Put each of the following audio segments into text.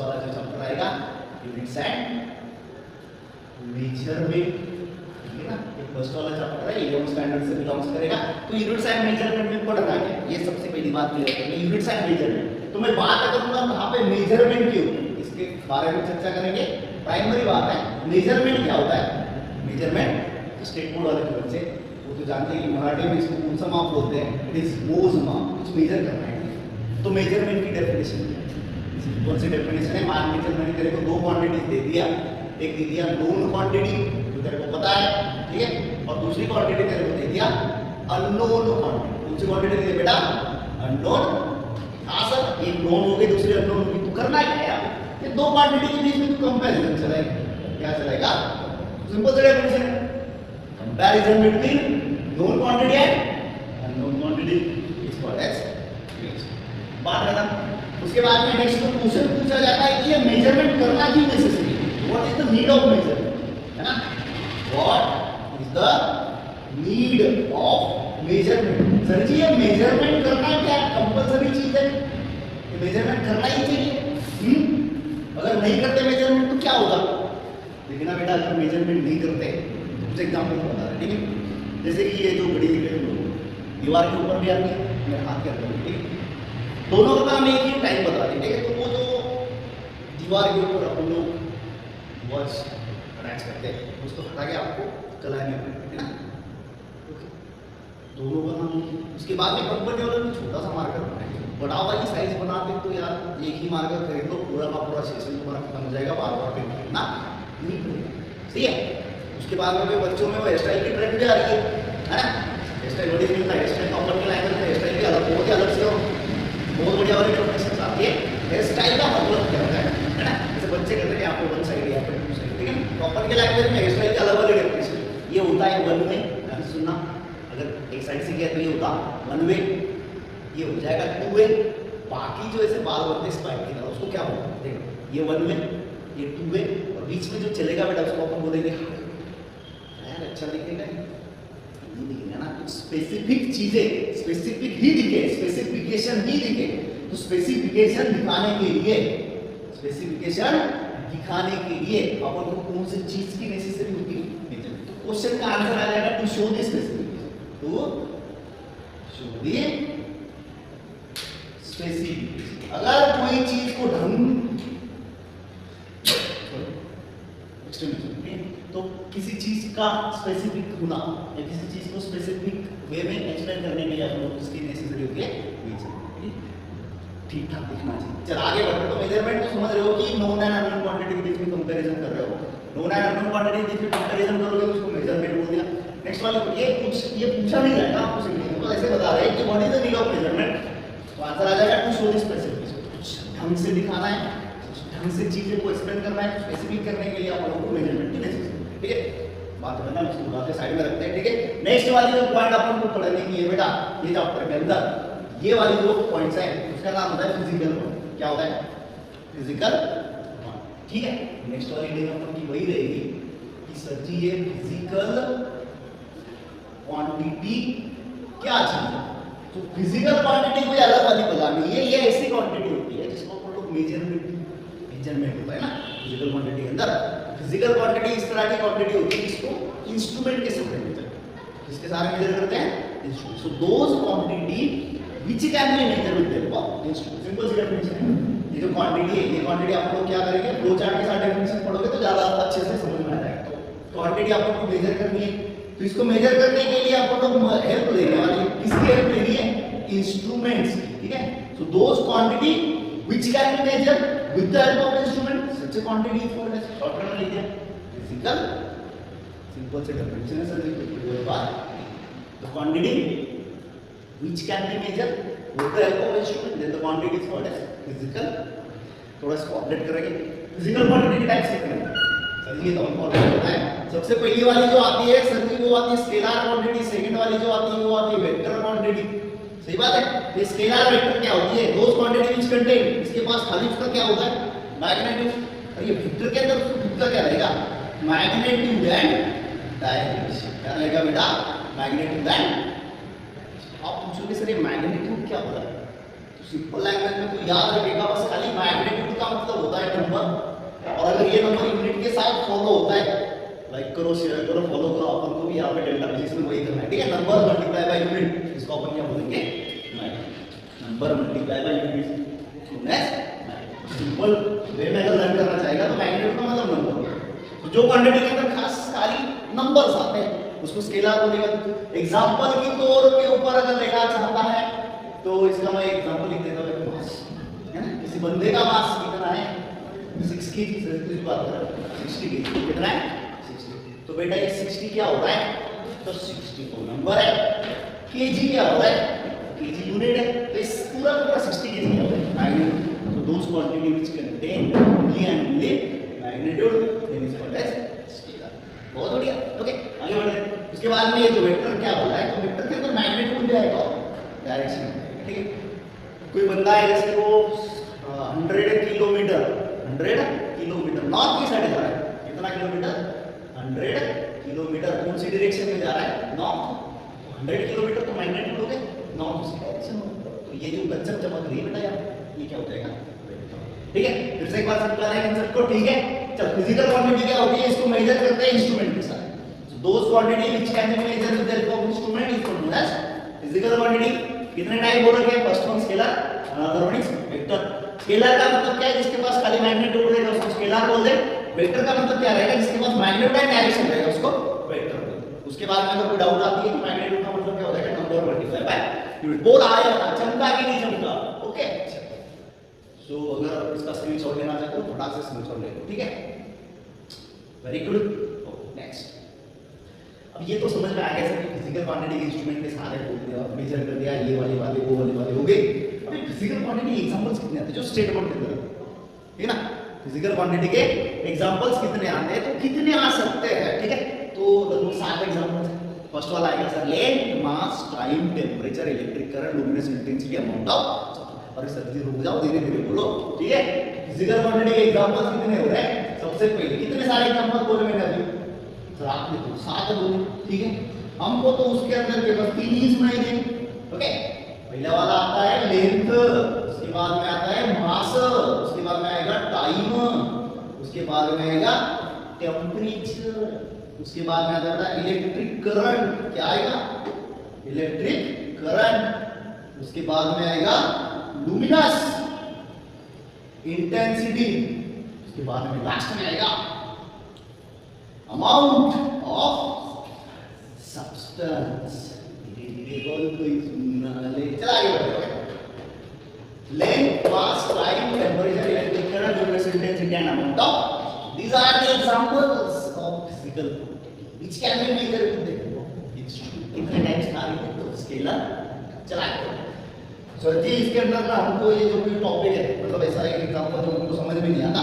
वाला जो चैप्टर आएगा यूनिट्स एंड मेजरमेंट, ठीक है ना। ये फर्स्ट वाला चैप्टर है, 11th स्टैंडर्ड से बिलोंग्स करेगा। तो यूनिट्स एंड मेजरमेंट में पढ़ना क्या, ये सबसे पहली बात क्लियर करनी, यूनिट्स एंड मेजरमेंट। तो मैं बात करूंगा वहां पे मेजरमेंट की, इसके बारे में चर्चा करेंगे। प्राइमरी बात है मेजरमेंट क्या होता है। मेजरमेंट स्टेट बोर्ड वाले बच्चे वो तो जानते हैं कि मराठी में इसको कौन सा माप बोलते हैं, इट इज मोज माप, कुछ मेजर करना है। तो मेजरमेंट की डेफिनेशन कौन सी डेफिनेशन है, मान लीजिए मैंने तेरे को दो क्वांटिटीज दे दिया, एक दे दिया नोन क्वांटिटी जो तेरे को पता है, ठीक है, और दूसरी क्वांटिटी तेरे को दे दिया अननोन क्वांटिटी। कौन सी क्वांटिटी दे दिया बेटा, अननोन। हाँ सर, एक नोन हो गई दूसरी अननोन होगी, तो करना क्या है यार, ये दो क्वांटिटी के बीच में तो कंपैरिजन चलेगा। क्या चलेगा, सिंपल से डेफिनेशन है, comparison between known quantity and unknown quantity is called as measurement। बात खत्म। उसके बाद में नेक्स्ट क्वेश्चन पूछा जाता है कि ये मेजरमेंट करना क्यों नेसेसरी है, what is the need of measurement, है ना, what is the need of measurement. Sir ji ये मेजरमेंट करना क्या कंपलसरी चीज है, ये मेजरमेंट करना ही चाहिए। अगर नहीं करते मेजरमेंट तो क्या होगा, लेकिन ना बेटा अगर मेजरमेंट नहीं करते, कुछ एग्जांपल बता रहे, ठीक है। जैसे कि ये जो घड़ी दीवार के ऊपर भी आती है, मेरे हाथ के अंदर, ठीक है, दोनों का काम एक ही टाइम बता दें, ठीक है। तो वो जो दीवार के ऊपर अपन लोग वॉच अटैच करते हैं, उसको हटा के आपको कलाएंगे, है ना, दोनों का काम एक ही। उसके बाद में कंपनी वालों ने छोटा सा मार्कर बनाया, बड़ा वाली साइज बनाते तो यार एक ही मार्कर खरीद लो, पूरा का पूरा सेशन तुम्हारा खत्म हो जाएगा, बार बार पेंट करना नहीं पड़ेगा, सही है। उसके बाद में बच्चों में वो हेयर स्टाइल की ट्रेंड भी आ रही है ना, हेयर स्टाइल बड़ी मिलता है, हेयर स्टाइल कंपनी के लाइन में हेयर स्टाइल भी अलग, बहुत ही अलग से हो, बहुत बढ़िया वाली प्रोफेशन आती है। हेयर स्टाइल का मतलब क्या होता है ना, जैसे बच्चे कहते हैं कि आपको वन साइड या फिर टू साइड, ठीक है, कंपनी के लैंग्वेज में हेयर स्टाइल की अलग वाली डेफिनेशन, ये होता है वन वे, ध्यान से सुनना, अगर एक साइड से किया तो ये होता वन वे, ये हो जाएगा टू वे, बाकी जो ऐसे बाल बनते हैं स्पाइक की तरह उसको क्या बोलते हैं, देखो ये वन वे, ये टू वे, और बीच में जो चलेगा बेटा उसको अपन बोलेंगे यार अच्छा दिखेगा नहीं दिखेगा ना, कुछ स्पेसिफिक चीजें स्पेसिफिक ही दिखे, स्पेसिफिकेशन ही दिखे, तो स्पेसिफिकेशन दिखाने के लिए, स्पेसिफिकेशन दिखाने के लिए अपन को कौन सी चीज की नेसेसरी होती है, तो क्वेश्चन का आंसर आ जाएगा to show the specification, to show the specification. अगर कोई चीज को ढंग तो किसी चीज का स्पेसिफिक होना या किसी चीज को स्पेसिफिक वे में एक्सप्लेन करने के लिए आप लोग उसकी नेसेसरी होती है, ठीक ठाक दिखना चाहिए। चल आगे बढ़ते, तो मेजरमेंट तो समझ रहे हो कि नोन एंड अननोन क्वांटिटी के बीच में कंपैरिजन कर रहे हो, नोन एंड अननोन क्वांटिटी के बीच में कंपैरिजन करोगे तो उसको मेजरमेंट बोल दिया। नेक्स्ट वाला ये पूछा नहीं जाएगा आपको, सिंपली तो ऐसे बता रहे हैं कि what is the need of measurement, तो आंसर आ जाएगा टू शो द स्पेसिफिकेशन, कुछ ढंग से दिखाना है, ढंग से चीजें को एक्सप्लेन करना है, स्पेसिफिक करने के लिए आप लोगों को मेजरमेंट की नेसेसरी, ठीक है। बात करना उसकी बात है साइड में रखते हैं, ठीक है। नेक्स्ट वाली जो पॉइंट अपन को पढ़ने की है बेटा, ये चैप्टर के अंदर ये वाली जो पॉइंट्स है उसका नाम होता है फिजिकल पॉइंट। क्या होता है, फिजिकल पॉइंट, ठीक है। नेक्स्ट वाली डे अपन की वही रहेगी कि सर जी ये फिजिकल क्वांटिटी क्या चीज है, तो फिजिकल क्वांटिटी कोई अलग वाली बता नहीं है, ये ऐसी क्वांटिटी होती है जिसको अपन लोग मेजरमेंट होता है ना फिजिकल क्वांटिटी के अंदर। फिजिकल क्वांटिटी इस तरह की क्वांटिटी होती है जिसको इंस्ट्रूमेंट के साथ मेजर, किसके साथ मेजर करते हैं, instrument. So those quantity which can be measured with the instrument, simple सी डेफिनेशन है। ये जो क्वांटिटी है, ये क्वांटिटी आप लोग क्या करेंगे, फ्लो चार्ट के साथ डेफिनेशन पढ़ोगे तो ज्यादा अच्छे से समझ में आ जाएगा। तो क्वांटिटी आप लोग को मेजर करनी है, तो इसको मेजर करने के लिए आप लोग हेल्प लेने वाले, किसकी हेल्प लेनी है, इंस्ट्रूमेंट्स की, ठीक है। So those quantity which can be measured with the help of instrument, such a quantity is called as short term area physical, simple से definition है सर जी बात, the quantity which can be measured with the help of instrument, then the quantity is called as physical। थोड़ा इसको update करेंगे, physical quantity के types करेंगे sir जी, तो important होता है। सबसे पहली वाली जो आती है सर जी वो आती है स्केलर क्वांटिटी, सेकंड वाली जो आती है वो आती है वेक्टर क्वांटिटी, सही बात है। तो स्केलर वेक्टर क्या होती है, दोस क्वांटिटी व्हिच कंटेन, इसके पास खाली उसका क्या होता है, मैग्नीट्यूड, और ये वेक्टर के अंदर उसका खुद का क्या रहेगा, मैग्नीट्यूड एंड डायरेक्शन। क्या रहेगा बेटा, मैग्नीट्यूड एंड। आप पूछोगे सर ये मैग्नीट्यूड क्या होता है, सिंपल लैंग्वेज में तो याद रखेगा बस खाली मैग्नीट्यूड का मतलब होता है नंबर, और अगर ये नंबर यूनिट के साथ फॉलो होता है, लाइक करो, शेयर करो, फॉलो करो, अपन को भी यहाँ पे डेल्टा बेसिस में वही करना है, ठीक है। नंबर मल्टीप्लाई बाय यूनिट, इसको अपन क्या बोलेंगे, number multiply by unit. Simple way में अगर लर्न करना चाहेगा तो मैग्नीट्यूड का मतलब नंबर, तो जो क्वांटिटी के अंदर खास खाली नंबर्स आते हैं उसको स्केलर बोलेगा। एग्जांपल के तौर के ऊपर अगर लेना चाहता है तो इसका मैं एग्जांपल लिख देता हूं, मास है ना, किसी बंदे का मास कितना है 6 केजी, की बात कर रहा हूं 60 केजी, कितना है 60, तो बेटा ये 60 क्या होता है, तो 60 तो नंबर है, केजी क्या होता है, केजी यूनिट है, तो इस पूरा पूरा 60 केजी होता है मैग्नीट्यूड। तो those quantity which contain only and only magnitude then is called as scalar. बहुत बढ़िया, ओके आगे बढ़ते हैं। उसके बाद में ये जो वेक्टर क्या बोला है, तो वेक्टर के अंदर मैग्नीट्यूड भी आएगा, डायरेक्शन, ठीक है। कोई बंदा है जैसे वो 100 किलोमीटर नॉर्थ की साइड जा रहा है, कितना किलोमीटर, 100 किलोमीटर, कौन सी डायरेक्शन में जा रहा है, नॉर्थ, 100 किलोमीटर तो मैग्नीट्यूड हो गया नॉर्थ की डायरेक्शन में, तो ये जो कंसेप्ट चमक रही है बेटा यार, ये क्या हो जाएगा, ठीक है। फिर से एक बार समझ लें कंसेप्ट को, ठीक है। चल फिजिकल क्वांटिटी क्या होती है, इसको मेजर करते हैं इंस्ट्रूमेंट के साथ, so those quantity which can be measured with the help of instrument is known as physical quantity। कितने टाइप हो रखे हैं, first one scalar, another one is vector. Scalar का मतलब क्या है, जिसके पास खाली मैग्नीट्यूड रहेगा उसको स्केलर बोल दे। वेक्टर का मतलब क्या रहेगा, जिसके पास मैग्नीट्यूड एंड डायरेक्शन रहेगा उसको वेक्टर बोल दे। उसके बाद में अगर कोई डाउट आती है कि मैग्नीट्यूड का मतलब क्या होता है, नंबर मल्टीप्लाई बाय यूनिट। बोल आया चमका कि नहीं चमका, ओके। सो अगर इसका स्क्रीनशॉट लेना चाहते हो फटाक से स्क्रीनशॉट ले लो, ठीक है, वेरी गुड। नेक्स्ट, अब ये तो समझ में आ गया सर, फिजिकल क्वांटिटी के इंस्ट्रूमेंट के सारे बोल दिया, मेजर कर दिया, ये वाले वाले वो वाले हो गए। अभी फिजिकल क्वांटिटी एग्जांपल्स कितने आते हैं जो स्टेटमेंट के अंदर, ठीक है ना, फिजिकल क्वांटिटी के एग्जांपल्स कितने आते हैं, तो कितने आ सकते हैं, ठीक है। तो लगभग 7 एग्जांपल्स हैं। फर्स्ट वाला आएगा sir, length, mass, time, temperature, electric current, luminous intensity, amount of, और सर जी रुक जाओ, धीरे धीरे बोलो, ठीक है। फिजिकल क्वांटिटी के एग्जांपल्स कितने हो रहे हैं, सबसे पहले कितने सारे एग्जांपल बोले मैंने अभी, सर आपने तो 7 बोले, ठीक है। हमको तो उसके अंदर केवल 3 ही सुनाई दे, ओके। पहला वाला आता है लेंथ, उसके बाद में आता है मास, उसके बाद में आएगा टाइम, उसके बाद में आएगा टेंपरेचर, उसके बाद में आता है इलेक्ट्रिक करंट, क्या आएगा, इलेक्ट्रिक करंट, उसके बाद में आएगा लुमिनस इंटेंसिटी, उसके बाद में लास्ट में आएगा अमाउंट ऑफ सब्सटेंस। धीरे बोल, कोई सुनना ले, चला आगे बढ़ते हैं। Length, mass, time, temperature, electric current, luminous intensity and amount of, these are the examples of physical quantity which can be measured with the instrument। कितने टाइम्स ना लिखो स्केलर, चला आगे। सर जी इसके अंदर ना हमको ये जो भी टॉपिक है, मतलब ऐसा एक एग्जांपल जो हमको समझ में नहीं आता,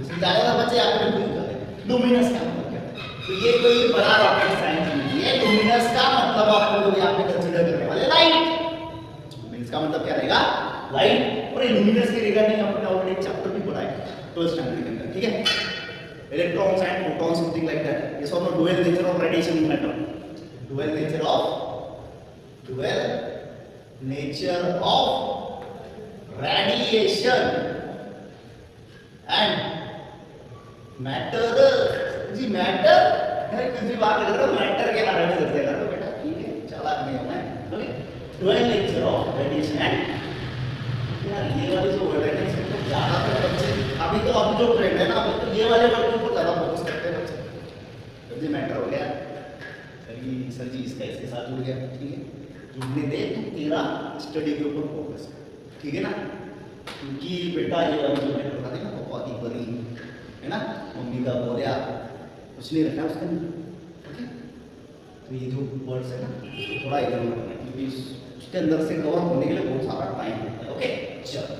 इसमें ज्यादा बच्चे यहाँ पे कंफ्यूज करते हैं, लुमिनस का मतलब क्या है। तो ये कोई बड़ा रॉकेट साइंस नहीं है, लुमिनस का मतलब आप लोग यहाँ पे कंसीडर करने वाले लाइट, लुमिनस का मतलब क्या रहेगा, लाइट। और ये लुमिनस के रिगार्डिंग हमने ऑलरेडी चैप्टर भी पढ़ा है 12th स्टैंडर्ड के अंदर, ठीक है। Electrons and protons, something like that. ये सब dual nature of radiation in matter, dual nature of radiation and matter। जी मैटर, अरे कुछ भी बात कर रहे हो मैटर के बारे में चर्चा कर रहे हो बेटा, ठीक है, चला नहीं होना है, okay. Dual nature of radiation and, यार ये वाले जो वर्ड है ना इसमें तो ज्यादातर बच्चे अभी जो ट्रेंड है ना, अभी तो ये वाले वर्ड को ज्यादा फोकस करते हैं बच्चे। जी मैटर हो गया, सर जी इसका इसके साथ जुड़ गया, ठीक है, जुड़ने दे तो तेरा स्टडी के ऊपर फोकस, ठीक है ना, क्योंकि बेटा ये जो मैटर बता देना पापा की परी है ना, मम्मी का बोलिया कुछ नहीं रखा उसके अंदर, ओके। तो ये जो वर्ड्स है ना इसको थोड़ा इग्नोर करना, क्योंकि उसके अंदर से कवर होने के लिए बहुत सारा टाइम लगता है, ओके। चलो,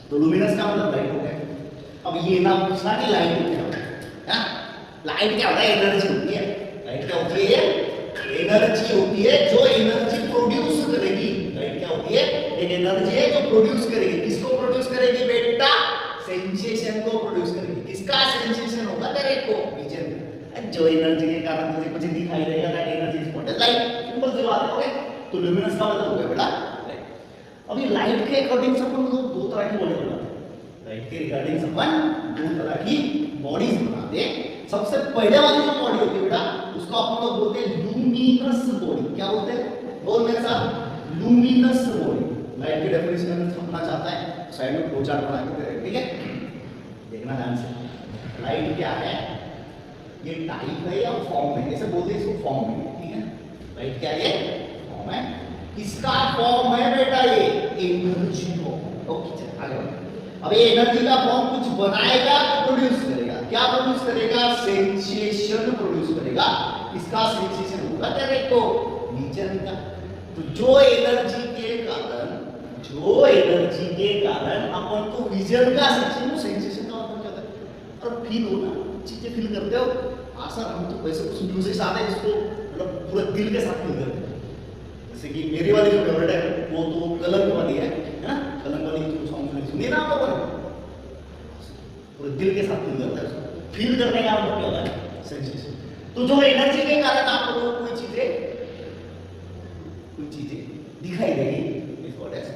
तो लुमिनस का मतलब लाइट हो गया। अब ये ना पूछना कि लाइट क्या होता है, लाइट क्या होता है, एनर्जी होती है। लाइट क्या होती है, एनर्जी होती है जो एनर्जी प्रोड्यूस करेगी। लाइट क्या होती है, एक एनर्जी है जो प्रोड्यूस करेगी। किसको प्रोड्यूस करेगी बेटा, सेंसेशन को प्रोड्यूस करेगी। किसका सेंसेशन होगा, तेरे को विजन, जो एनर्जी के कारण तुझे कुछ दिखाई देगा, that energy is what is light. Simple सी बात है, ओके। तो लुमिनस का मतलब हो गया बेटा लाइट। अभी लाइट के अकॉर्डिंग से अपन लोग दो तरह की बॉडी बनाते हैं, लाइट के रिगार्डिंग से अपन दो तरह की बॉडीज बनाते हैं। सबसे पहले वाली जो बॉडी होती है बेटा उसको अपन लोग बोलते हैं लूमिनस बॉडी। क्या बोलते हैं? बोल मेरे साथ, लूमिनस बॉडी। लाइट की डेफिनेशन अगर समझना चाहता है तो साइड में दो चार बना के दे रहे हैं, ठीक है, देखना ध्यान से। लाइट क्या है? ये टाइप है या फॉर्म है? ऐसे बोलते हैं इसको फॉर्म है, ठीक है। लाइट क्या है? फॉर्म है। इसका फॉर्म है बेटा ये एनर्जी फॉर्म। ओके चल आगे बढ़ो। अब ये एनर्जी का फॉर्म कुछ बनाएगा तो प्रोड्यूस करेगा। क्या प्रोड्यूस करेगा? सेंसेशन प्रोड्यूस करेगा। इसका सेंसेशन होगा डायरेक्ट को नेचर का। तो जो एनर्जी के कारण अपन को विजन का सेंसेशन का मतलब क्या है? और फील होना, चीजें फील करते हो। आशा हम तो वैसे कुछ म्यूजिक आते हैं जिसको मतलब पूरे दिल के साथ फील करते हैं। जैसे कि मेरी वाली जो फेवरेट है वो तो कलंक वाली है ना, कलंक वाली जो सॉन्ग सुनी ना आप लोगों ने, पूरे दिल के साथ फील करता है उसको। फील करने का मतलब क्या होता है? सेंसेशन। तो जो एनर्जी के कारण आप लोगों को कोई चीजें दिखाई देगी, इस व्हाट इज।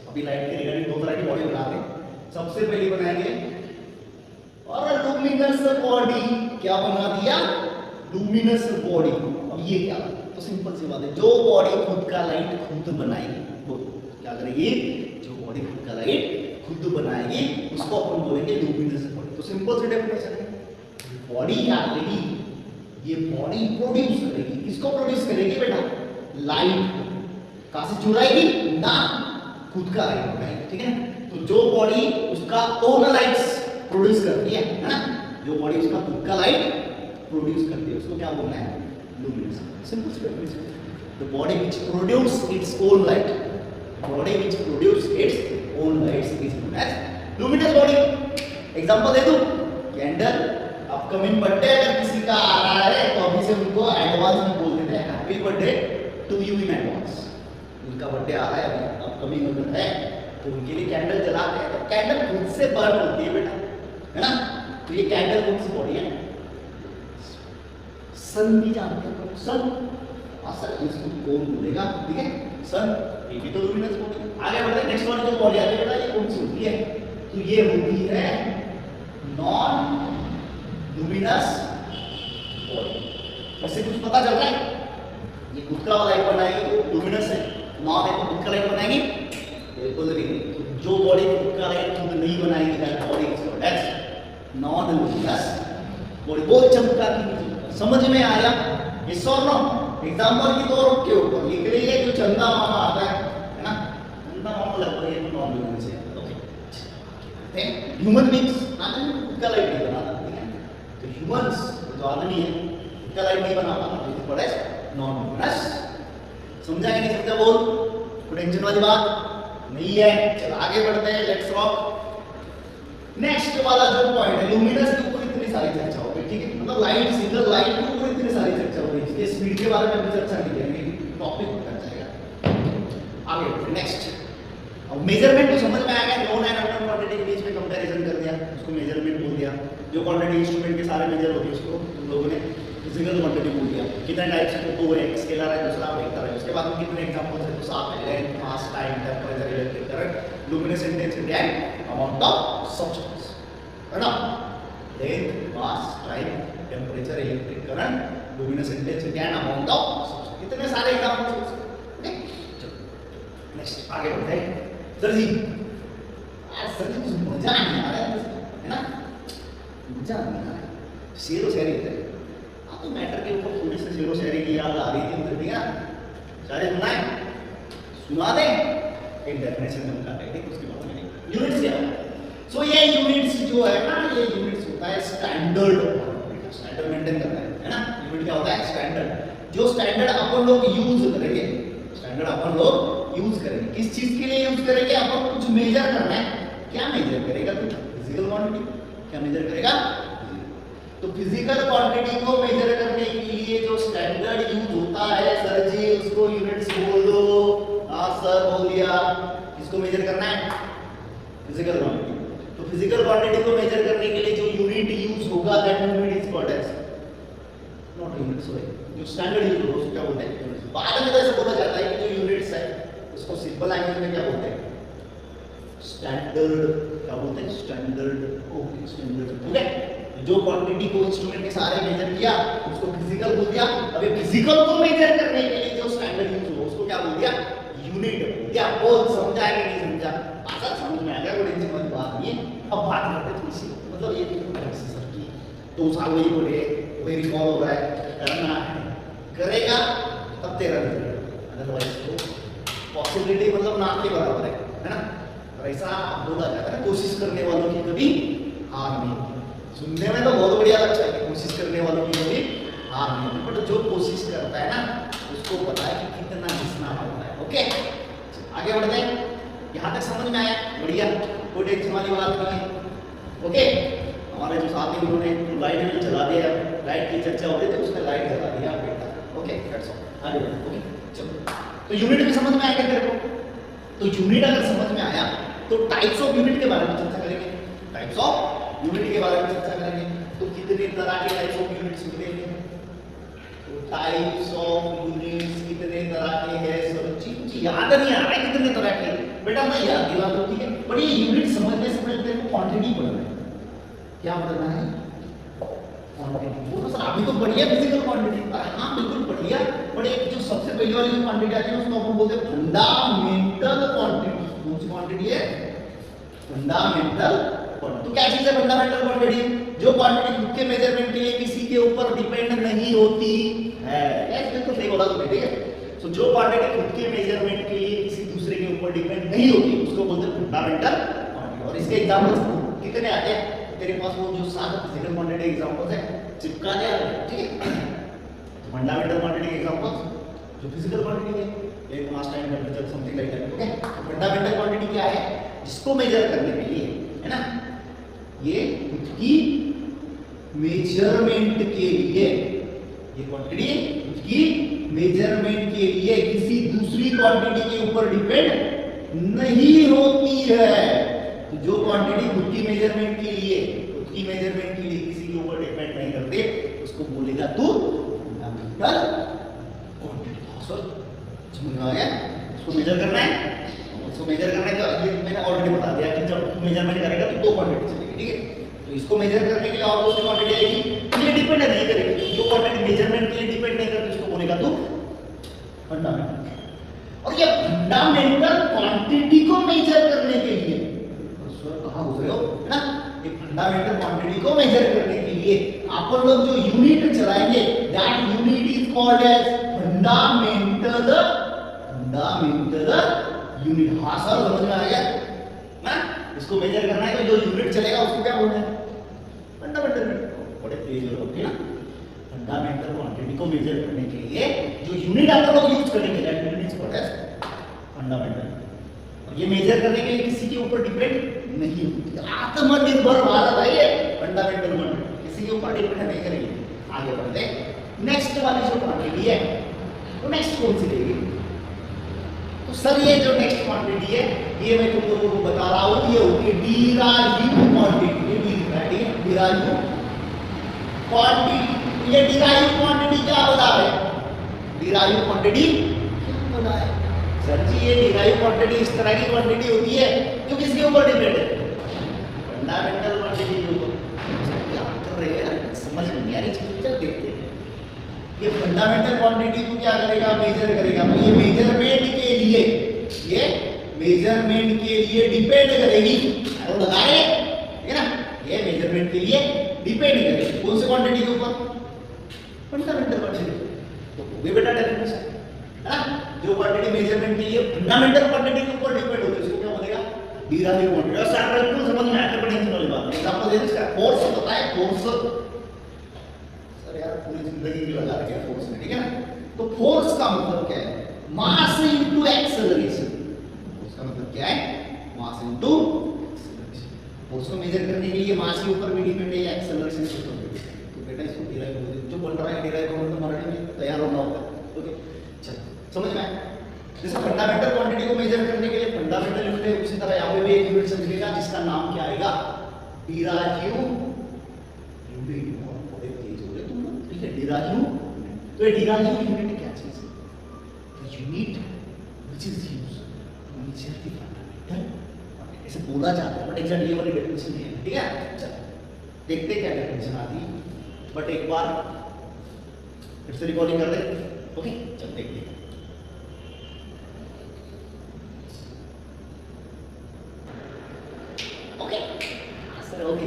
अभी लाइट के रिगार्डिंग दो तरह की बॉडी बनाते हैं। सबसे पहली बनाएंगे और लूमिनस बॉडी। क्या बना दिया? Luminous body. अब ये क्या? तो सिंपल सी बात है, जो बॉडी खुद का लाइट खुद बनाएगी वो क्या करेगी? जो बॉडी खुद का लाइट खुद बनाएगी उसको अपन बोलेंगे लूमिनस बॉडी। तो सिंपल सी डेफिनेशन है, बॉडी क्या करेगी? ये बॉडी प्रोड्यूस करेगी। किसको प्रोड्यूस करेगी बेटा? लाइट। कहां से चुराएगी? ना, खुद का लाइट बनाएगी, ठीक है। तो जो बॉडी उसका ओन लाइट्स प्रोड्यूस करती है ना, जो बॉडी उसका खुद का लाइट प्रोड्यूस करती है उसको क्या बोलना है? लूमिनस। सिंपल सी definition. The body which produce its own light, body which produce its own lights is known as luminous body. Example दे दूं, कैंडल। अपकमिंग बर्थडे अगर किसी का आ रहा है तो अभी से उनको एडवांस में बोल देते हैं happy birthday to you in advance. उनका बर्थडे आ रहा है अभी, अपकमिंग अगर है तो उनके लिए कैंडल जलाते हैं। तो कैंडल खुद से बर्न होती है बेटा, है ना। तो ये कैंडल कौन सी बॉडी है? सन भी जानते हो, सन। असल इसको कौन बोलेगा? ठीक है, सन। ये भी तो लूमिनस बॉडी है। आगे बढ़ते हैं, नेक्स्ट वाली जो बॉडी आती है बेटा ये कौन सी होती है? तो ये होती है नॉन लूमिनस बॉडी। वैसे कुछ पता चल रहा है? ये खुद का लाइट बनाएगी लूमिनस है, नॉन है तो खुद का लाइट बनाएगी बिल्कुल भी नहीं। तो जो बॉडी खुद का लाइट खुद नहीं बनाएगी that body is called as non luminous body. बहुत चमका की समझ में आया? यस और नो? एग्जांपल के तौर के ऊपर लिख लीजिए, जो चंदा मामा आता है ना, चंदा मामा लगता है ये नॉन लूमिनस है। ओके, ह्यूमन बीइंग्स आदमी खुद का लाइट नहीं बनाता, ठीक है। तो ह्यूमंस जो आदमी है खुद का लाइट नहीं बना पाता, it is called as non luminous. समझा कि नहीं समझा? बोल, कोई टेंशन वाली बात नहीं है। चल आगे बढ़ते हैं, लेट्स रॉक। नेक्स्ट वाला जो पॉइंट है, लूमिनस के ऊपर इतनी सारी चर्चा हो गई, ठीक है। मतलब लाइट, सिंगल लाइट के ऊपर इतनी सारी चर्चा हो गई, इसके स्पीड के बारे में भी चर्चा नहीं करेंगे, टॉपिक होता जाएगा। आगे बढ़ते हैं नेक्स्ट। अब मेजरमेंट तो समझ में आ गया, नोन एंड अननोन क्वांटिटी के बीच में कंपैरिजन कर दिया, उसको मेजरमेंट बोल दिया। जो क्वांटिटी इंस्ट्रूमेंट के सारे मेजर होती है उसको तुम लोगों ने फिजिकल क्वांटिटी बोल दिया। कितने टाइप्स के? तो एक स्केलर है, दूसरा वेक्टर है। उसके बाद में कितने एग्जांपल्स है? तो साफ है, length, mass, time, temperature, electric current, luminous intensity and amount of substance, है ना। Length, mass, time, temperature, electric current, luminous intensity and amount of substance, इतने सारे एग्जांपल्स। ओके, चलो नेक्स्ट आगे बढ़ते हैं। सर जी, आज सर जी कुछ मजा नहीं आ रहा है ना, मजा नहीं आ रहा है। शेरो शायरी होता है तो मैटर के ऊपर थोड़ी सी शेरो शायरी की याद आ रही थी मुझे, ठीक है। शायरी सुनाए, सुना दे, एक डेफिनेशन में बता देंगे, उसके बाद में यूनिट्स क्या है। सो ये यूनिट्स जो है ना, ये यूनिट्स होता है स्टैंडर्ड, स्टैंडर्ड मेंटेन करना है ना। यूनिट क्या होता है? स्टैंडर्ड। जो स्टैंडर्ड अपन लोग यूज करेंगे, स्टैंडर्ड अपन लोग यूज करेंगे, किस चीज के लिए यूज करेंगे? अपन कुछ मेजर करना है। क्या मेजर करेगा? तो फिजिकल क्वांटिटी। क्या मेजर करेगा? तो फिजिकल क्वांटिटी को मेजर करने के लिए जो स्टैंडर्ड यूज होता है, सर जी उसको यूनिट्स बोल दो। हाँ सर बोल दिया। किसको मेजर करना है? Physical quantity. तो फिजिकल क्वांटिटी को मेजर करने के लिए जो यूनिट यूज होगा that unit is called as not unit, sorry, जो स्टैंडर्ड यूज होगा उसको क्या बोलते हैं? बाद में तो ऐसा बोला जाता है कि जो यूनिट्स है उसको सिंपल लैंग्वेज में क्या बोलते हैं? स्टैंडर्ड। क्या बोलते हैं? स्टैंडर्ड। Okay, standard. ठीक है, जो क्वांटिटी को इंस्ट्रूमेंट के सहारे मेजर किया उसको फिजिकल बोल दिया। अब ये फिजिकल को मेजर करने के लिए जो स्टैंडर्ड यूज हुआ उसको क्या बोल दिया? यूनिट बोल दिया। बोल समझा है कि नहीं समझा? आसान समझ में आ गया, कोई टेंशन वाली बात नहीं है। अब बात करते हैं थोड़ी सी, मतलब ये सर की 2 साल वही बोले, वही रिकॉल हो रहा है, करना है, करेगा तब तेरा रिजल्ट, अदरवाइज तो पॉसिबिलिटी मतलब ना के बराबर है ना? और ऐसा बोला जाता है, कोशिश करने वालों की कभी हार नहीं होती। सुनने में तो बहुत बढ़िया लगता है कि कोशिश करने वालों की कभी हार नहीं होती, बट जो कोशिश करता है ना उसको पता है कि कितना घिसना पड़ता है। ओके, आगे बढ़ते हैं। यहाँ तक समझ में आया? बढ़िया, कोई टेंशन वाली बात नहीं है। ओके, हमारे जो साथ में उन्होंने लाइट भी जला दिया, लाइट की चर्चा हो रही थी उसने लाइट जला दिया बेटा। Okay, that's all. आगे बढ़ो। ओके, चलो, तो यूनिट भी समझ में आएगा तेरे को? तो यूनिट अगर समझ में आया तो टाइप्स ऑफ यूनिट के बारे में चर्चा करेंगे। टाइप्स ऑफ यूनिट के बारे में चर्चा करेंगे। तो कितने तरह के टाइप्स ऑफ यूनिट्स होते हैं? तो टाइप्स ऑफ यूनिट्स कितने तरह के हैं? सब चीज याद नहीं आ रहा है कितने तरह के बेटा, मैं याद दिला दूं, ठीक है? पर ये यूनिट समझने से पहले तेरे को क्वांटिटी पढ़ना है। क्या पढ़ना है? क्वांटिटी। वो तो सर अभी तो बढ़िया फिजिकल क्वांटिटी। हाँ बिल्कुल बढ़िया, पर एक जो सबसे पहले वाली जो क्वांटिटी आती है उसको अपन बोलते हैं फंडामेंटल क्वांटिटी। कौन सी क्वांटिटी है? Fundamental quantity. तो क्या चीज है फंडामेंटल क्वांटिटी? जो क्वांटिटी खुद के मेजरमेंट के लिए किसी के ऊपर डिपेंड नहीं होती है। यस, बिल्कुल सही बोला तुमने, ठीक है? सो जो क्वांटिटी खुद के मेजरमेंट के लिए किसी दूसरे के ऊपर डिपेंड नहीं होती उसको बोलते हैं फंडामेंटल क्वांटिटी। और इसके एग्जांपल्स कितने आते हैं तेरे पास? वो जो 7 फिजिकल क्वांटिटी एग्जांपल्स है चिपका दिया, ठीक है? तो फंडामेंटल क्वांटिटी के एग्जांपल्स जो फिजिकल क्वांटिटी है, एक मास time temperature something like that. Okay, fundamental quantity क्या है? जिसको मेजर करने के लिए, है ना, ये खुद की मेजरमेंट के लिए, ये क्वांटिटी खुद की मेजरमेंट के लिए किसी दूसरी क्वांटिटी के ऊपर डिपेंड नहीं होती है। तो जो क्वांटिटी खुद की मेजरमेंट के लिए किसी के ऊपर डिपेंड नहीं करते उसको बोलेगा तू फंडामेंटल क्वांटिटी। सर समझ में आ गया? उसको मेजर करना है, उसको मेजर करने का ये मैंने ऑलरेडी बता दिया कि जब तू मेजरमेंट करेगा तो 2 क्वांटिटी चलेगी, ठीक है? तो इसको मेजर करने के लिए और दूसरी क्वांटिटी आएगी, ये डिपेंड नहीं करेगी। जो क्वांटिटी मेजरमेंट के लिए डिपेंड नहीं करती उसको बोलेगा तू फंडामेंटल। और ये फंडामेंटल क्वांटिटी को मेजर करने के लिए, सर कहां घुस रहे हो, है ना? ये फंडामेंटल क्वांटिटी को मेजर करने के लिए अपन लोग जो यूनिट चलाएंगे that unit is called as fundamental unit. हाँ सर समझ में आ गया ना? इसको मेजर करना है तो जो यूनिट चलेगा उसको क्या बोलते हैं? Fundamental unit. बड़े तेज हो रहे हैं ना? फंडामेंटल क्वांटिटी को मेजर करने के लिए जो यूनिट आप लोग यूज करेंगे that unit is called as fundamental. और ये मेजर करने के लिए किसी के ऊपर डिपेंड नहीं होती। आत्मनिर्भर भारत है ये फंडामेंटल क्वांटिटी, किसी के ऊपर डिपेंड नहीं करेगी। आगे बढ़ते हैं। नेक्स्ट वाली जो क्वांटिटी है तो नेक्स्ट कौन सी लेगी? तो सर ये जो नेक्स्ट क्वांटिटी है ये मैं तुम लोगों को बता रहा हूं, ये होती है डिराइव क्वांटिटी। Derive quantity. ये डिराइव क्वांटिटी क्या बता रहे? डिराइव क्वांटिटी क्या बता है? सर जी ये डिराइव क्वांटिटी इस तरह की क्वांटिटी होती है जो किसके ऊपर डिपेंड है? फंडामेंटल क्वांटिटी के ऊपर। क्या कर रहे हैं? समझ में नहीं आ रही चीज, चल देखते हैं। ये फंडामेंटल क्वांटिटी को क्या करेगा? मेजर करेगा। तो ये मेजरमेंट के लिए, ये मेजरमेंट के लिए डिपेंड करेगी। और लगाए, ठीक है ना? ये मेजरमेंट के लिए डिपेंड करेगी कौन सी क्वांटिटी के ऊपर? Fundamental quantity. तो वो बेटा डेफिनेशन है ना? जो क्वांटिटी मेजरमेंट के लिए फंडामेंटल क्वांटिटी के ऊपर डिपेंड होती है उसको क्या बोलेगा? Derive quantity. और सर बिल्कुल समझ में आता है, बड़ी सिंपल बात है। एग्जांपल दे इसका फोर्स होता है, फोर्स यार पूरी जिंदगी की लगा रखे फोर्स में, ठीक है ना? तो फोर्स का मतलब क्या है? Mass into acceleration. उसका मतलब क्या है? Mass into acceleration. फोर्स को मेजर करने के लिए मास के ऊपर भी डिपेंड है या एक्सेलरेशन के ऊपर भी। तो बेटा इसको डिराइव जो बोल रहा है डिराइव का मतलब मराठी में तैयार होना होगा। ओके चलो समझ में आया? जैसे फंडामेंटल क्वांटिटी को मेजर करने के लिए फंडामेंटल यूनिट है, उसी तरह यहाँ पे भी एक यूनिट समझिएगा जिसका नाम क्या आएगा? Derive unit. डिराइव। तो ये डिराइव यूनिट क्या चीज है? Unit which is used to measure fundamental, ऐसे बोला जाता है बट एग्जैक्ट ये वाली डेफिनेशन नहीं है, ठीक है। चल देखते क्या डेफिनेशन आती है, बट एक बार फिर से रिकॉर्डिंग कर दे। ओके चल देखते हैं। ओके सर ओके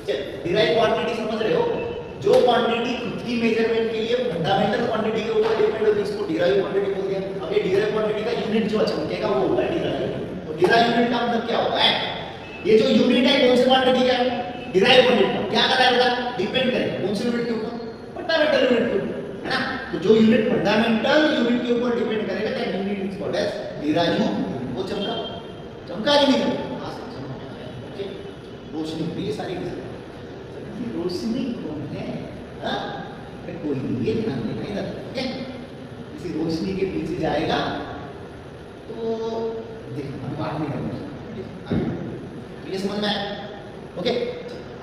चल डिराइव क्वांटिटी समझ रहे हो, जो क्वांटिटी खुद की मेजरमेंट के लिए फंडामेंटल क्वांटिटी के ऊपर डिपेंड होती है इसको डिराइव क्वांटिटी बोलते हैं। अब ये डिराइव क्वांटिटी का यूनिट जो चमकेगा वो होता है डिराइव। तो डिराइव यूनिट का मतलब क्या होता है, ये जो यूनिट है कौन सी क्वांटिटी का डिराइव यूनिट का क्या कराएगा, डिपेंड करेगा कौन सी यूनिट के ऊपर, फंडामेंटल यूनिट के ऊपर, है ना। तो जो यूनिट फंडामेंटल यूनिट के ऊपर डिपेंड करेगा that unit is called as derive. वो चमका चमका कि नहीं चमका, ओके रोशनी भी ये सारी रोशनी कौन है, हां कोई नहीं, ये ध्यान देना इधर, ओके इसी रोशनी के पीछे जाएगा तो देखना बात नहीं करना, ये समझ में आया। ओके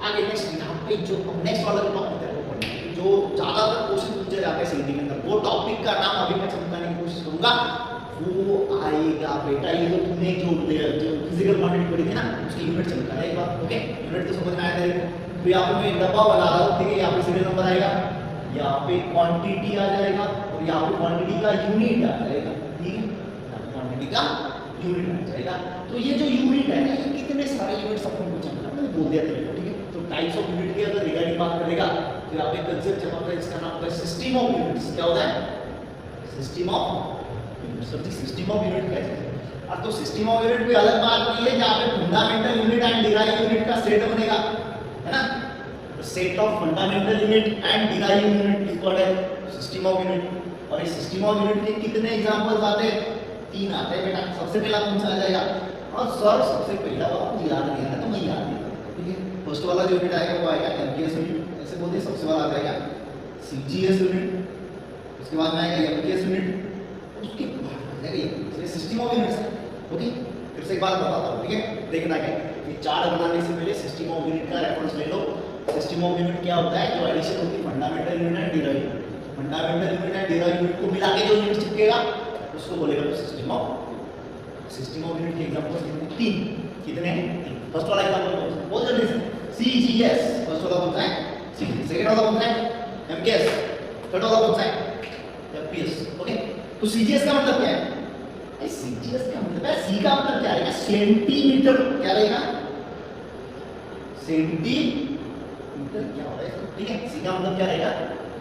आगे नेक्स्ट यहाँ पे जो नेक्स्ट वाला जो टॉपिक है वो पढ़ना है, जो ज्यादातर क्वेश्चन पूछे जाते हैं सीधी के अंदर, वो टॉपिक का नाम अभी मैं चमकाने की कोशिश करूंगा, वो आएगा बेटा ये जो तुमने जो फिजिकल क्वांटिटी पढ़ी थी ना उसकी यूनिट चमकाना एक बार। ओके यूनिट तो समझ में आया तेरे को, तो यहाँ पे मैं डब्बा बना रहा हूँ, ठीक है यहाँ पे सीरियल नंबर आएगा, यहाँ पे क्वांटिटी आ जाएगा और यहाँ पे क्वांटिटी का यूनिट आ जाएगा, ठीक है क्वांटिटी का यूनिट आ जाएगा। तो ये जो यूनिट है ना ये कितने सारे यूनिट्स अपन को चमकाना मैंने बोल दिया तेरे को, ठीक है। तो टाइप्स ऑफ यूनिट की अगर रिगार्डिंग बात करेगा तो यहाँ पे कंसेप्ट चमकता है, इसका नाम होता है सिस्टम ऑफ यूनिट्स। क्या होता है, system of units. Sir ji system of unit कैसे, अब तो सिस्टम ऑफ यूनिट कोई अलग बात नहीं है, जहाँ पे fundamental unit and derive unit का सेट बनेगा, है ना। Set of fundamental unit and derive unit is called as system of unit. और इस सिस्टम ऑफ यूनिट के कितने एग्जांपल्स आते हैं, 3 आते हैं बेटा। सबसे पहला कौन सा आ जाएगा, और सर सबसे पहला आपको याद नहीं आ रहा तो मैं याद नहीं करता, ठीक है। फर्स्ट वाला जो यूनिट आएगा वो आएगा एमकेएस यूनिट, ऐसे बोलते हैं। सबसे वाला आ जाएगा सीजीएस यूनिट, उसके बाद में आएगा एमकेएस यूनिट, उसके बाद आ जाएगा ये सिस्टम ऑफ यूनिट्स। ओके फिर से एक बात बताता हूँ, ठीक है देखना क्या, ये चार्ट बनाने से पहले सिस्टम ऑफ यूनिट का रेफरेंस ले लो। सिस्टम ऑफ यूनिट क्या होता है, जो एडिशन होती है fundamental unit and derive unit. Fundamental unit and derive unit को मिला के जो यूनिट चिपकेगा उसको बोलेगा तो सिस्टम ऑफ यूनिट के एग्जांपल्स कितने, 3 कितने हैं। फर्स्ट वाला एग्जांपल बोल जल्दी से, सीजीएस फर्स्ट वाला कौन सा है, सीजीएस। सेकंड वाला कौन सा है, एमकेएस। थर्ड वाला कौन सा है, एफपीएस। ओके तो सीजीएस का मतलब क्या है, सीजीएस का मतलब है, सी का मतलब क्या रहेगा, सेंटीमीटर। क्या रहेगा, सेंटीमीटर क्या होता है, ठीक है। सी का मतलब क्या रहेगा,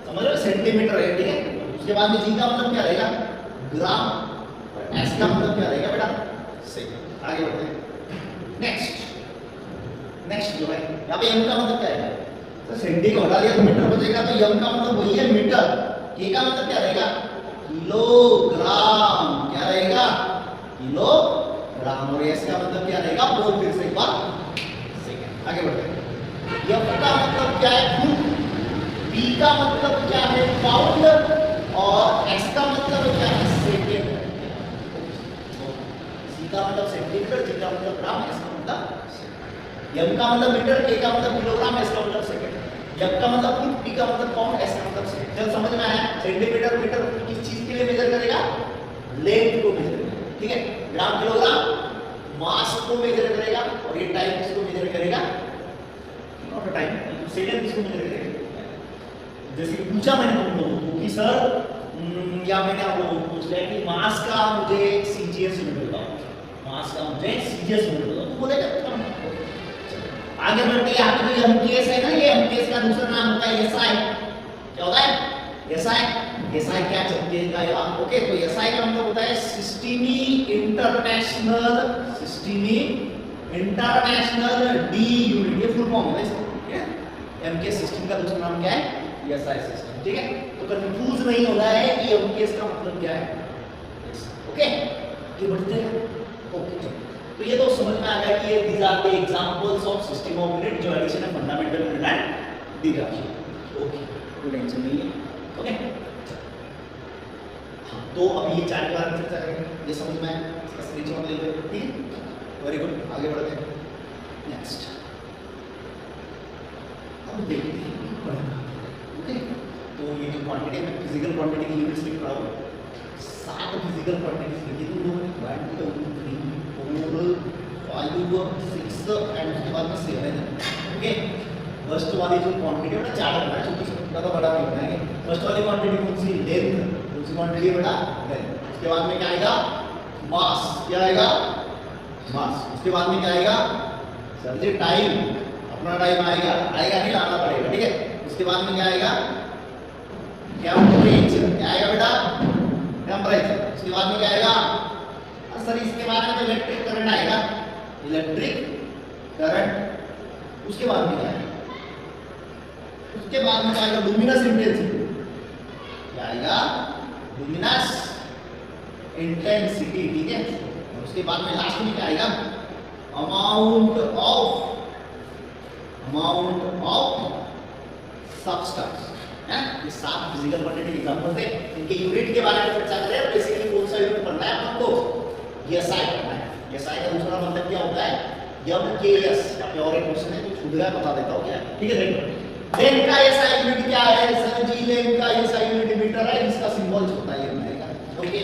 समझ रहे हो, सेंटीमीटर है, ठीक है। उसके बाद में जी का मतलब क्या रहेगा, ग्राम। एस का मतलब क्या रहेगा बेटा, सेकंड। आगे बढ़ते हैं नेक्स्ट जो है यहाँ पे एम का मतलब क्या है, तो सेंटी को हटा दिया तो मीटर बचेगा, तो एम का मतलब वही है मीटर। के का मतलब क्या रहेगा, किलोग्राम। क्या रहेगा, किलोग्राम। और एस का मतलब क्या रहेगा, बोल फिर से एक बार, सेकंड। आगे बढ़ते हैं। एफ का मतलब क्या है, फुट। पी का मतलब क्या है, पाउंड। और एक्स का मतलब क्या है, सेकंड। सी का मतलब सेंटीमीटर, जी का मतलब ग्राम, एस का मतलब एम का मतलब मीटर, के का मतलब किलोग्राम, एस का मतलब सेकंड। एफ का मतलब फुट, पी का मतलब पाउंड, एस का मतलब सेकंड। चल समझ में आया, सेंटीमीटर मीटर किस चीज के लिए मेजर करेगा, लेंथ को मेजर करेगा, ठीक है। ग्राम किलोग्राम मास को मेजर करेगा, और ये टाइम किसको मेजर करेगा, नॉट टाइम, सेकंड किसको मेजर करेगा। जैसे कि पूछा मैंने तुम लोगों को कि सर या मैंने आप लोगों को पूछ लिया कि मास का मुझे सीजीएस यूनिट बताओ, मास का मुझे सीजीएस यूनिट बताओ, तो बोलेगा आगे बढ़ते हैं। आपके जो एमकेएस है ना, ये एमकेएस का दूसरा नाम होता है एसआई। क्या होता है, एसआई क्या चमकेगा यार। ओके तो एसआई का मतलब होता है सिस्टमी इंटरनेशनल डी यूनिट, ये फुल फॉर्म है इसका, ठीक है। एमकेएस सिस्टम का दूसरा नाम क्या है, एसआई सिस्टम, ठीक है। तो कंफ्यूज नहीं होना है कि एमकेएस का मतलब क्या है। ओके ये बढ़ते हैं। ओके तो ये तो समझ में आ गया कि ये these are the examples of system of unit, जो एडिशन है fundamental unit and derive. Okay कोई टेंशन नहीं है, ओके। हाँ तो अब ये 4 के बारे में चर्चा करेंगे, ये समझ में आया, इसका स्क्रीनशॉट ले लो, ठीक है। वेरी गुड, आगे बढ़ते हैं नेक्स्ट। अब देखते हैं, ओके तो ये जो क्वांटिटी में फिजिकल क्वांटिटी की यूनिट्स लिख रहा हूँ, 7 फिजिकल क्वांटिटीज लिखी तुम लोगों ने, 1 2 3 4 5 6 एंड उसके बाद में 7 ओके। फर्स्ट वाली जो क्वांटिटी है ना 4 रखना है, छोटी छोटा तो बड़ा नहीं बनाएंगे। फर्स्ट वाली क्वांटिटी कौन सी? लेंथ। दूसरी क्वांटिटी बेटा लेंथ। उसके बाद में क्या आएगा? मास। क्या आएगा? मास। उसके बाद में क्या आएगा? सर जी टाइम, अपना टाइम आएगा, आएगा नहीं लाना पड़ेगा, ठीक है। उसके बाद में क्या आएगा? टेम्परेचर। क्या आएगा बेटा? टेम्परेचर। उसके बाद में क्या आएगा? सर इसके बाद में तो इलेक्ट्रिक करंट आएगा, इलेक्ट्रिक करंट। उसके बाद में क्या आएगा? उसके बाद में क्या आएगा? Luminous intensity. क्या आएगा? लुमिनस इंटेंसिटी, ठीक है। और उसके बाद में लास्ट में क्या आएगा? अमाउंट ऑफ सब्सटेंस है। ये 7 फिजिकल क्वांटिटी एग्जांपल थे, इनके यूनिट के बारे में चर्चा करें। बेसिकली कौन सा यूनिट पढ़ना है अपन को? एसआई पढ़ना है। एसआई का दूसरा मतलब क्या होता है? एमकेएस। यहाँ पे और एक क्वेश्चन है तो छूट गया, बता देता हूँ क्या है, ठीक है। देखो लेंथ का एसआई यूनिट क्या है? सर जी लेंथ का एसआई यूनिट मीटर है, इसका सिंबल छोटा ये बनाएगा, ओके।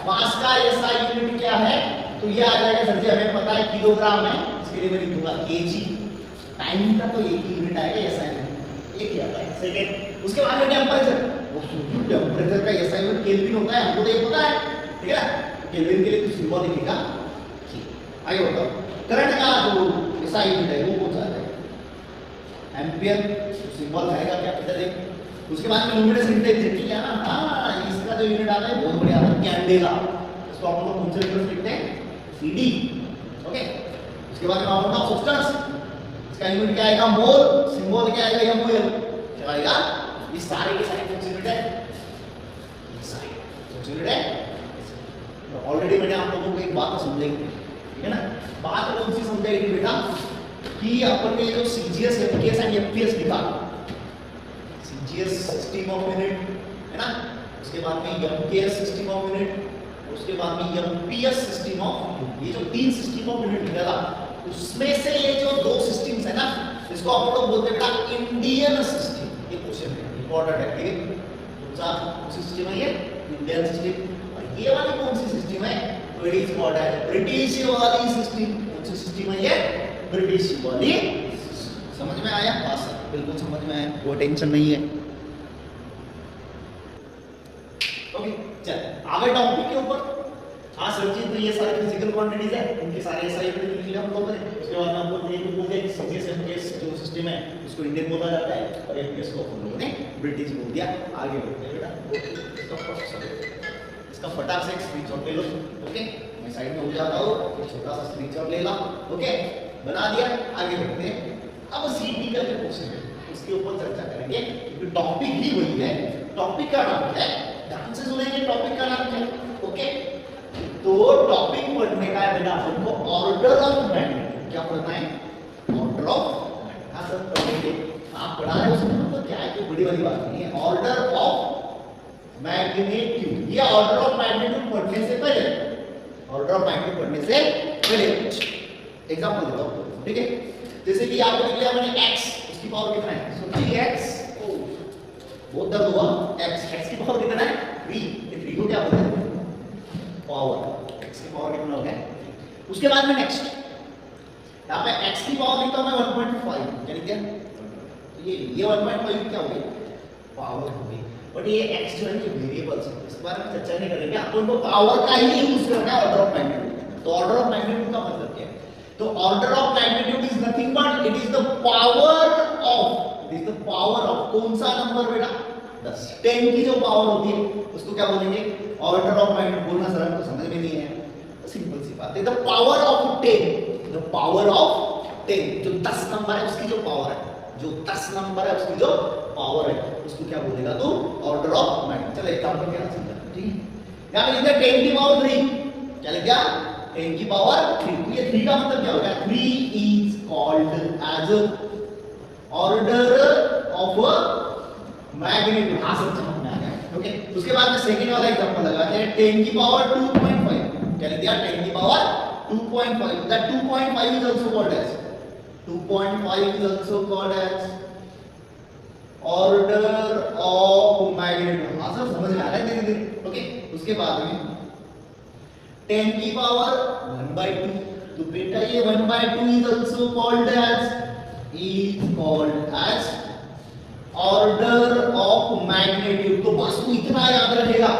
मास का एसआई यूनिट क्या है? तो ये आ जाएगा सर जी, हमें पता है किलोग्राम है, इसके लिए मैं लिखूंगा केजी। टाइम का तो एक ही यूनिट आएगा एसआई यूनिट, एक ही आता है, सेकंड। उसके बाद में टेम्परेचर, वो टेम्परेचर का एसआई यूनिट केल्विन होता है, हमको तो ये पता है, ठीक है ना। केल्विन के लिए कुछ सिंबल लिखेगा, आगे बताओ। करंट का जो एसआई यूनिट है वो कौन सा है? एम्पियर। सिंबल आएगा क्या पता देख। उसके बाद में लुमिनस इंटेंसिटी है ना, हां इसका जो यूनिट आता है बहुत बढ़िया आता है, कैंडेला। इसको हम लोग कौन से यूनिट लिखते हैं? CD, okay. उसके बाद में अमाउंट ऑफ सब्सटेंस, इसका यूनिट क्या आएगा? मोल। सिंबल क्या आएगा? एमओएल। क्या आएगा? ये सारे के सारे कौन से यूनिट है? ये सारे कौन से यूनिट है? ऑलरेडी मैंने आप लोगों को एक बात तो समझाई, ठीक है ना। बात कौन सी समझाई थी बेटा? कि अपन ने जो सीजीएस एफपीएस एंड एफपीएस लिखा, सीजीएस सिस्टम ऑफ यूनिट है ना, उसके बाद में एमकेएस सिस्टम ऑफ यूनिट, उसके बाद में एमपीएस सिस्टम ऑफ यूनिट। ये जो 3 सिस्टम ऑफ यूनिट लिखा था, उसमें से ये जो 2 सिस्टम्स है ना, इसको आप लोग बोलते हैं बेटा इंडियन सिस्टम। ये क्वेश्चन है, इंपॉर्टेंट है, ठीक है। कौन सा सिस्टम है ये? Indian system. और ये वाली कौन सी सिस्टम है? तो it is called as British वाली सिस्टम। कौन सी सिस्टम है ये? ब्रिटिश वाली। समझ में आया? बस बिल्कुल समझ में आया, कोई टेंशन नहीं है, ओके। चल आगे टॉपिक के ऊपर। हाँ सर जी, तो ये सारे फिजिकल क्वांटिटीज है, इनके सारे एसआई यूनिट लिख लिया हम लोगों ने। उसके बाद में हम लोग ये बोल दिया कि सीजीएस एफपीएस जो सिस्टम है उसको इंडियन बोला जाता है, और एफपीएस को हम लोगों ने ब्रिटिश बोल दिया। आगे बढ़ते हैं बेटा, इसका फटाक से एक स्क्रीनशॉट ले लो, ओके। मैं साइड में हो जाता हूँ, छोटा सा स्क्रीनशॉट ले ला, ओके। बना दिया, आगे बढ़ते हैं। अब सीटी का जो क्वेश्चन है उसके ऊपर चर्चा करेंगे, क्योंकि टॉपिक ही वही है। टॉपिक का नाम क्या है? ध्यान से सुनेंगे, टॉपिक का नाम क्या है, ओके। तो टॉपिक पढ़ने का है बेटा हमको ऑर्डर ऑफ मैग्नीट्यूड। क्या पढ़ना है? Order of magnitude. हाँ सर पढ़ेंगे, आप पढ़ा रहे हो उसमें मतलब क्या है, कोई बड़ी वाली बात नहीं है। ऑर्डर ऑफ मैग्नीट्यूड, ये ऑर्डर ऑफ मैग्नीट्यूड पढ़ने से पहले, ऑर्डर ऑफ मैग्नीट्यूड पढ़ने से पहले एग्जांपल देता हूं, ठीक है। जैसे कि आपको लिख लिया मैंने x, उसकी पावर कितना है? सो 3x, बहुत दर्द हुआ। x की पावर कितना है? 3। ये 3 को क्या बोलते हैं? पावर। x की पावर कितना हो गया? उसके बाद में नेक्स्ट, यहाँ पे x की पावर लिखता हूं मैं 1.5, क्या लिख दिया? तो ये 1.5 क्या हो गई? पावर हो गई। बट ये x जो है ये वेरिएबल्स है, इस बारे में चर्चा नहीं करेंगे। अपन को पावर का ही यूज करना है ऑर्डर ऑफ मैग्नीट्यूड। तो ऑर्डर ऑफ मैग्नीट्यूड का मतलब क्या है? तो order of magnitude is nothing but it is the power of, it is the power of कौन सा नंबर बेटा? 10। 10 की जो पावर होती है उसको क्या बोलेंगे? Order of magnitude. बोलना सर हमको समझ में नहीं है, सिंपल सी बात है। The power of 10, the power of 10, जो 10 नंबर है उसकी जो पावर है, जो 10 नंबर है उसकी जो पावर है, उसको क्या बोलेगा? तो ऑर्डर ऑफ मैग्नीट्यूड। चलो एक काम करके ना समझा, ठीक है। यहां पे लिखा 10 की पावर 3, क्या लिख दिया? 10 की पावर 3। ये 3 का मतलब क्या हो गया? 3 is called as order of magnitude. हाँ सब समझ में आ गया, ओके। उसके बाद में सेकंड वाला एग्जांपल लगाते हैं, 10 की पावर 2.5, क्या लिख दिया? 10 की power 2.5, that 2.5 is also called as 2.5 is also called as order of magnitude। हाँ सब समझ में आ रहा है धीरे धीरे, ओके। उसके बाद में 10 की पावर 1/2, तो बेटा ये 1/2 is also called as order of magnitude। तो बस तू इतना याद रखेगा,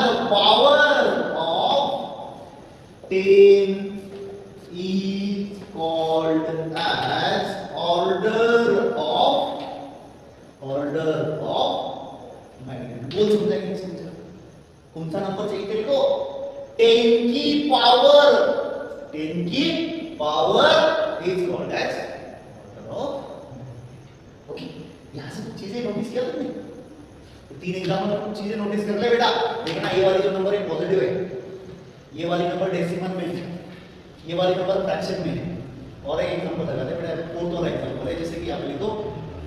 the power of 10 is called as order of magnitude। बोल समझाएंगे, कौन सा नंबर चाहिए तेरे को? 10 की power is called as order of। Okay, यहां से कुछ चीजें नोटिस किया तुमने? तो 3 एग्जाम्पल में कुछ चीजें नोटिस कर ले बेटा। देखना ये वाली जो नंबर है पॉजिटिव है, ये वाली नंबर डेसिमल में है, ये वाली नंबर फ्रैक्शन में है। और एक एग्जांपल लगा दे बेटा, फोर्थ वाला एग्जांपल है, जैसे कि आप लिखो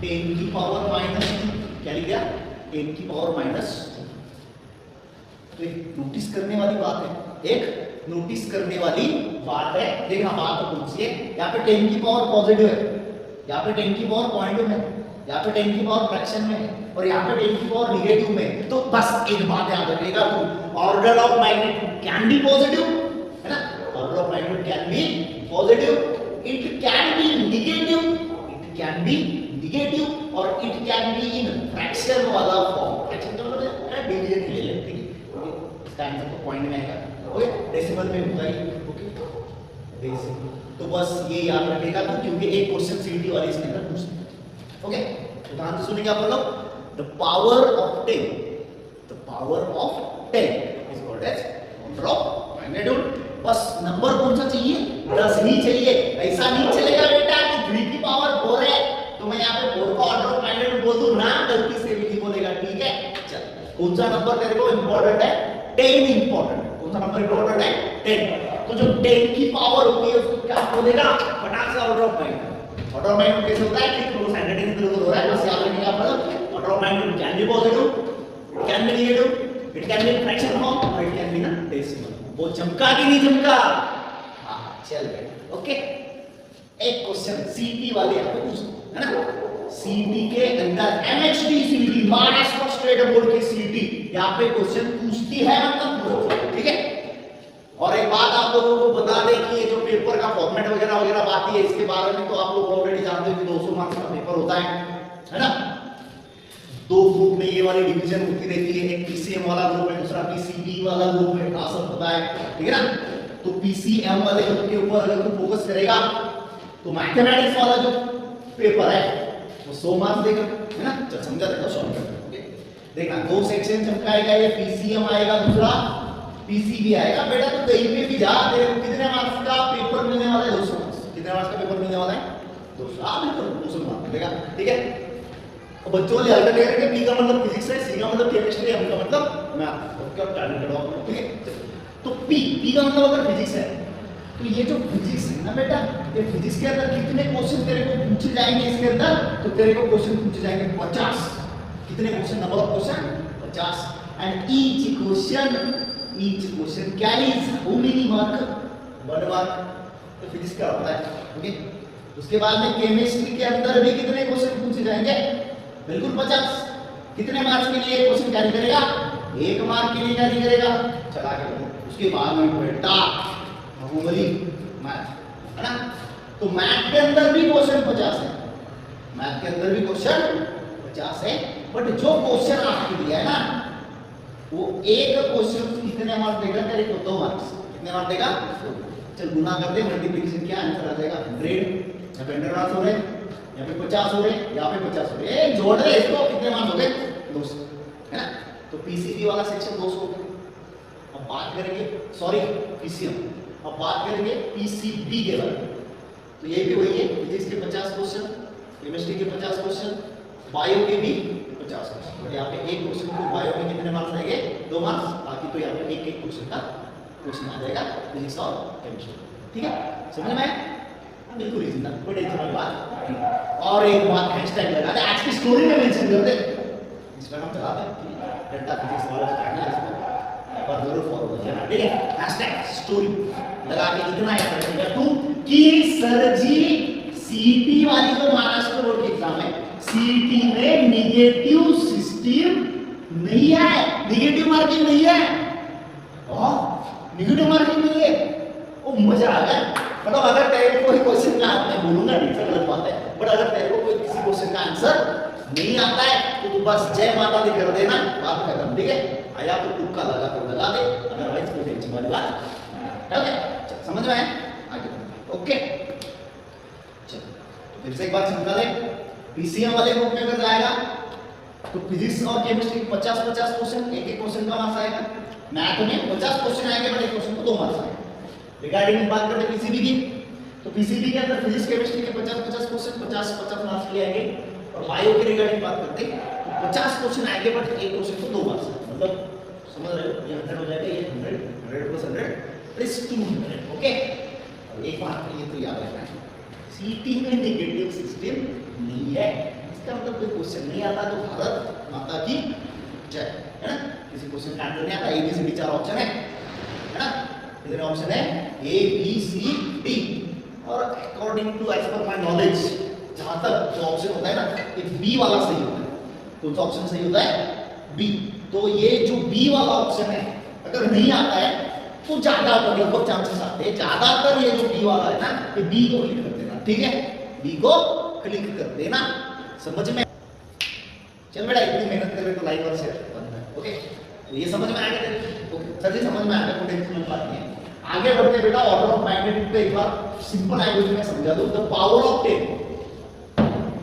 10 की पावर माइनस, क्या लिख दिया? 10 की पावर माइनस। तो एक नोटिस करने वाली बात है, एक नोटिस करने वाली बात है। देखना बात तो पूछिए, यहाँ पे 10 की पावर पॉजिटिव है, यहाँ पे 10 की पावर पॉजिटिव है, यहाँ पे 10 की पावर फ्रैक्शन में है, और यहाँ पे 10 की पावर निगेटिव में। तो बस एक बात याद रखिएगा, तो order of magnitude can be positive, है ना? Order of magnitude can be positive, it can be negative, और it can be in fraction वाला फॉर्म। फ्रैक्शन का मतलब है डिवीजन ले ले, ठीक है? इसका आंसर तो पॉइंट में आएगा, ओके? डेसिमल में होगा ही, ओके? डेसिमल। तो बस ये याद रखिएगा, तो क्योंकि एक क्वेश्चन सीटी वाली इसके अंदर पूछते हैं, ओके? तो ध्यान से सुनिए आप लोग, the power of 10 is called as order of magnitude। बस नंबर कौन सा चाहिए? 10 ही चाहिए। ऐसा नहीं चलेगा बेटा कि 3 की पावर 4 है तो मैं यहाँ पे 4 का ऑर्डर ऑफ मैग्नीट्यूड बोल दूं ना, गलती से भी नहीं बोलेगा, ठीक है? चल, कौन सा नंबर तेरे को इंपॉर्टेंट है? 10 इंपॉर्टेंट है। कौन सा नंबर इंपॉर्टेंट है? 10। तो जो 10 की पावर होती है उसको क्या बोलेगा? फटाक से order of magnitude. Order of magnitude कैसे होता है कि थोड़ा सा हैंडराइटिंग इधर उधर हो रहा है, बस याद रखिएगा आप लोग। Order of magnitude can be positive, can be negative, it can B fraction form, और इट कैन बी ना डेसिमल। वो चमका कि नहीं चमका? हाँ, चल गया, ओके? एक क्वेश्चन सीटी वाले यहाँ पे पूछ, है ना? सीटी के अंदर एमएचडी सीटी, महाराष्ट्र स्टेट बोर्ड की सीटी यहाँ पे क्वेश्चन पूछती है, मतलब ठीक है? और एक बात आप लोगों को बता दें कि ये जो पेपर का फॉर्मेट वगैरह बात है, इसके बारे में तो आप लोग ऑलरेडी जानते हो कि 200 मार्क्स का पेपर होता है ना? 2 ग्रुप में ये वाली डिवीजन होती रहती है, एक पीसीएम वाला ग्रुप है, दूसरा पीसीबी वाला ग्रुप है, क्या सब पता है, ठीक है ना? तो पीसीएम वाले ग्रुप के ऊपर अगर तू फोकस करेगा तो मैथमेटिक्स वाला जो पेपर है वो 100 मार्क्स देगा, है ना? चल समझा देता शॉर्टकट, ओके? देखना 2 सेक्शन चमकाएगा, ये पीसीएम आएगा, दूसरा पीसीबी आएगा। बेटा तो कहीं पे भी जा, तेरे को कितने मार्क्स का पेपर मिलने वाला है? 200 मार्क्स। कितने मार्क्स का पेपर मिलने वाला है? 200। हां बिल्कुल 200 मार्क्स मिलेगा, ठीक है? तो बच्चों ने अल्टरनेट करके पी का मतलब फिजिक्स है, सी का मतलब केमिस्ट्री है, एम का मतलब मैथ, ओके? और टैलेंटेड हो, ठीक है? तो पी का मतलब अगर फिजिक्स है, तो ये जो फिजिक्स है ना बेटा, ये फिजिक्स के अंदर कितने क्वेश्चन तेरे को पूछे जाएंगे इसके अंदर? तो तेरे को क्वेश्चन पूछे जाएंगे 50। कितने question? Number of question 50। And each question carries how many mark? 1 mark. तो फिजिक्स का होता है, ओके? उसके बाद में केमिस्ट्री के अंदर भी कितने क्वेश्चन पूछे जाएंगे? बिल्कुल 50। कितने मार्क्स के लिए क्वेश्चन कैरी करेगा? 1 मार्क के लिए कैरी करेगा। चला के उसके बाद में बेटा बहुमूल्य मैथ, है ना? तो मैथ के अंदर भी क्वेश्चन 50 है, मैथ के अंदर भी क्वेश्चन 50 है। बट जो क्वेश्चन आपके दिया है ना, वो एक क्वेश्चन कितने मार्क्स देगा तेरे को? 2 मार्क्स। कितने मार्क्स देगा? चल गुना कर दे, मल्टीप्लिकेशन क्या आंसर आ जाएगा? 100। यहाँ पे 100 मार्क्स हो रहे, यहाँ पे 50 हो रहे, यहाँ पे 50 हो रहे, जोड़ दे इसको, कितने मार्क्स हो गए? 200, है ना? तो पीसीबी वाला सेक्शन 200 हो गया। अब बात करेंगे, सॉरी पीसीएम, अब बात करेंगे पीसीबी के बारे में। तो ये भी वही है, फिजिक्स के 50 क्वेश्चन, केमिस्ट्री के 50 क्वेश्चन, बायो के भी 50 क्वेश्चन। और यहाँ पे एक क्वेश्चन को बायो में कितने मार्क्स आएंगे? 2 मार्क्स। बाकी तो यहाँ पे एक क्वेश्चन का क्वेश्चन आ जाएगा फिजिक्स और केमिस्ट्री, ठीक है? समझ में आया? बिल्कुल इजी था, कोई टेंशन वाली बात नहीं। और एक बात हैशटैग लगा दे, आज की स्टोरी में मेंशन कर दे, इंस्टाग्राम चला दे, डेल्टा फिजिक्स वाला टैग है इसको, पर जरूर फॉलो करना, ठीक है? हैशटैग स्टोरी लगा के इतना याद रखिएगा तू कि सर जी सीटी वाली जो महाराष्ट्र बोर्ड की एग्जाम है, सीटी में नेगेटिव सिस्टम नहीं है, नेगेटिव मार्किंग नहीं है। और नेगेटिव मार्किंग नहीं है। ओ मजा आ गया। मतलब अगर तेरे को कोई क्वेश्चन का मैं बोलूंगा नहीं, सब गलत बात है, बट अगर तेरे को कोई किसी क्वेश्चन का आंसर नहीं आता है तो तू बस जय माता दी कर देना, बात खत्म, ठीक है। आया तो तुक्का लगा तो लगा दे, अदरवाइज कोई टेंशन वाली बात ओके। समझ में आया? आगे ओके। चलो फिर से एक बात समझा ले, पीसीएम वाले ग्रुप में अगर जाएगा तो फिजिक्स और केमिस्ट्री 50-50 क्वेश्चन, एक एक क्वेश्चन का मार्क्स आएगा। मैथ में 50 क्वेश्चन आएंगे बट एक क्वेश्चन को 2 मार्क्स आएंगे। रिगार्डिंग बात करते पीसीबी की, तो पीसीबी के अंदर फिजिक्स केमिस्ट्री के 50-50 क्वेश्चन 50-50 मार्क्स के आएंगे। और बायो के रिगार्डिंग बात करते तो 50 क्वेश्चन आएंगे बट एक क्वेश्चन को 2 मार्क्स, मतलब समझ रहे हो, ये 100 हो जाएगा, ये 100 100 + 100 इज 200, ओके। एक बात ये तो याद रखना है, सीटी में नेगेटिव सिस्टम नहीं है, इसका मतलब कोई क्वेश्चन नहीं आता तो भारत माता की जय, है ना। किसी क्वेश्चन का आंसर नहीं आता, A B C D 4 option है ना। कितने ऑप्शन है? A B C D. और according to as per my knowledge, जहां तक जो ऑप्शन होता है ना, ये बी वाला सही होता है। कौन सा ऑप्शन सही होता है? बी। तो ये जो बी वाला ऑप्शन है अगर नहीं आता है तो ज्यादातर लगभग चांसेस आते हैं, ज्यादातर ये जो बी वाला है ना, ये बी को क्लिक कर देना, ठीक है। बी को क्लिक कर देना, समझ में? चल बेटा इतनी मेहनत कर रहे तो लाइक और शेयर करना, ओके। तो ये समझ में आ गया तेरे? ओके सर जी समझ में आ गया, कोई टेंशन वाली बात नहीं है। आगे बढ़ते बेटा, ऑर्डर ऑफ मैग्नीट्यूड पे एक बार सिंपल लैंग्वेज में समझा दूं। The power of 10,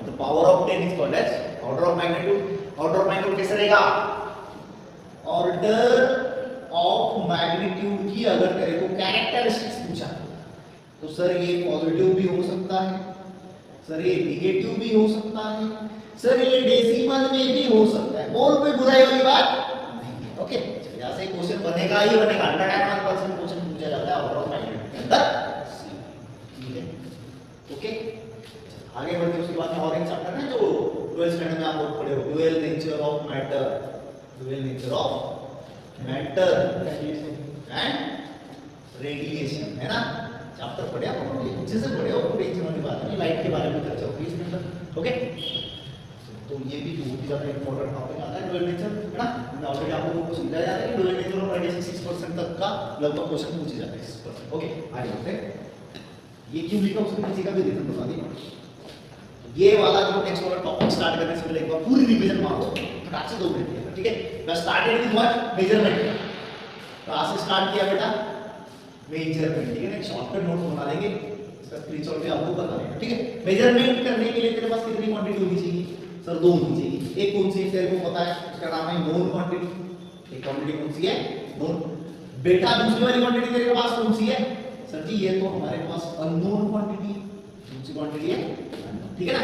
the power of 10 is called as order of magnitude. Order of magnitude कैसे रहेगा? ऑर्डर ऑफ मैग्नीट्यूड की अगर तेरे को कैरेक्टरिस्टिक्स पूछा तो सर ये पॉजिटिव भी हो सकता है, सर ये निगेटिव भी हो सकता है, सर ये डेसिमल में भी हो सकता है, बोल कोई बुराई वाली बात नहीं है, ओके। यहां से क्वेश्चन बनेगा ही बनेगा, 100% क्वेश्चन पूछा जाता है ऑर्डर ऑफ मैग्नीट्यूड के अंदर, ठीक है, ओके। आगे बढ़ते उसके बाद में और एक चैप्टर है जो 12th स्टैंडर्ड में आप लोग पढ़े हो, dual nature of matter, dual nature of matter and radiation, है ना। चैप्टर पढ़े आप अच्छे से पढ़े हो, कोई टेंशन वाली बात नहीं, लाइट के बारे में चर्चा होगी इसके अंदर, ओके। तो ये भी बहुत ही ज्यादा इंपॉर्टेंट टॉपिक आता है ड्यूअल नेचर, है ना। मैं ऑलरेडी आप लोगों को समझाया जाता है कि ड्यूअल नेचर और रेडिएशन 6% तक का लगभग क्वेश्चन पूछे जाते हैं, 6%, ओके। आगे बढ़ते हैं, ये क्यों लिखा उसके पीछे का भी रीजन बता दिया। ये वाला जो नेक्स्ट वाला टॉपिक स्टार्ट करने से पहले एक बार पूरी रिवीजन मार लो, फटाक से 2 मिनट, ठीक है। मैं स्टार्टेड विद व्हाट? मेजरमेंट। कहां से स्टार्ट किया बेटा? मेजरमेंट, ठीक है ना। शॉर्टकट नोट बना देंगे, इसका स्क्रीनशॉट भी आपको बना देना, ठीक है। मेजरमेंट करने के लिए तेरे पास कितनी क्वांटिटी होनी चाहिए? सर 2 होनी चाहिए। एक कौन सी है तेरे को पता है, उसका नाम है नोन क्वांटिटी। एक क्वांटिटी कौन सी है? नोन। बेटा दूसरी वाली क्वांटिटी तेरे पास कौन सी है? सर जी ये तो हमारे पास अननोन क्वांटिटी है। कौन सी क्वांटिटी है? ठीक है ना।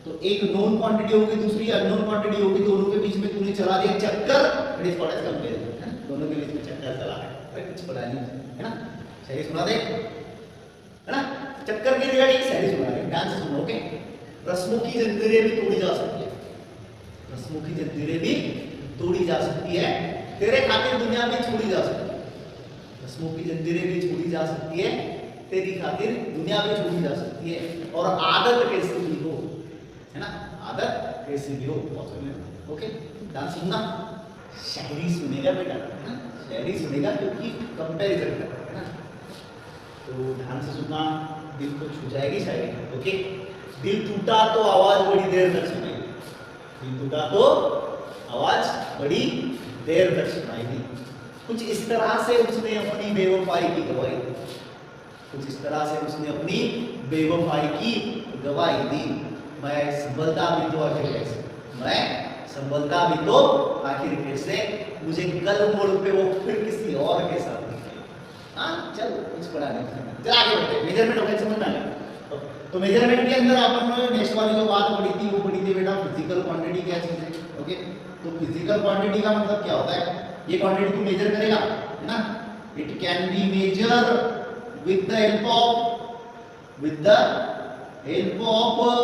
तो एक नोन क्वांटिटी होगी, दूसरी अननोन क्वांटिटी होगी, दोनों के बीच में तूने चला दिया चक्कर, it is called as comparison, है ना। दोनों के बीच में चक्कर चला है, कुछ पता नहीं, है ना। सही सुना दे, है ना। चक्कर की रिगार्डिंग सही सुना दे, ध्यान से सुनो, ओके। रस्मों की जंजीरें भी तोड़ी जा सकती है, रस्मों की जंजीरें भी तोड़ी जा सकती है, तेरे खातिर दुनिया में छोड़ी जा सकती है। रस्मों की जंजीरें भी छोड़ी जा सकती है, तेरी खातिर दुनिया में छोड़ी जा सकती है। और आदत कैसी भी हो, है ना, आदत कैसी भी हो, ओके। ध्यान सुनना, शायरी सुनेगा बेटा, है ना, शायरी सुनेगा क्योंकि कंपैरिजन कर रहा है ना। तो ध्यान से सुनना, दिल को छू जाएगी शायरी, ओके। दिल टूटा तो आवाज बड़ी देर तक सुनाएगी, दिल टूटा तो आवाज बड़ी देर तक सुनाएगी। कुछ इस तरह से उसने अपनी बेवफाई की गवाही दी, कुछ इस तरह से उसने अपनी बेवफाई की गवाही दी। मैं संभलता भी तो आखिर कैसे, मैं संभलता भी तो आखिर कैसे, मुझे कल मोड़ पे वो फिर किसी और के साथ दिखे। हाँ चल कुछ पढ़ा नहीं, चल आगे बढ़ते। मेजरमेंट हो गया, समझ में आ गया। तो मेजरमेंट के अंदर अपन नेक्स्ट वाली जो बात पढ़ी थी वो पढ़ी थी बेटा फिजिकल क्वांटिटी क्या चीज है, ओके। तो फिजिकल क्वांटिटी का मतलब क्या होता है? ये क्वांटिटी तू मेजर करेगा, है ना। It can be measure with the help of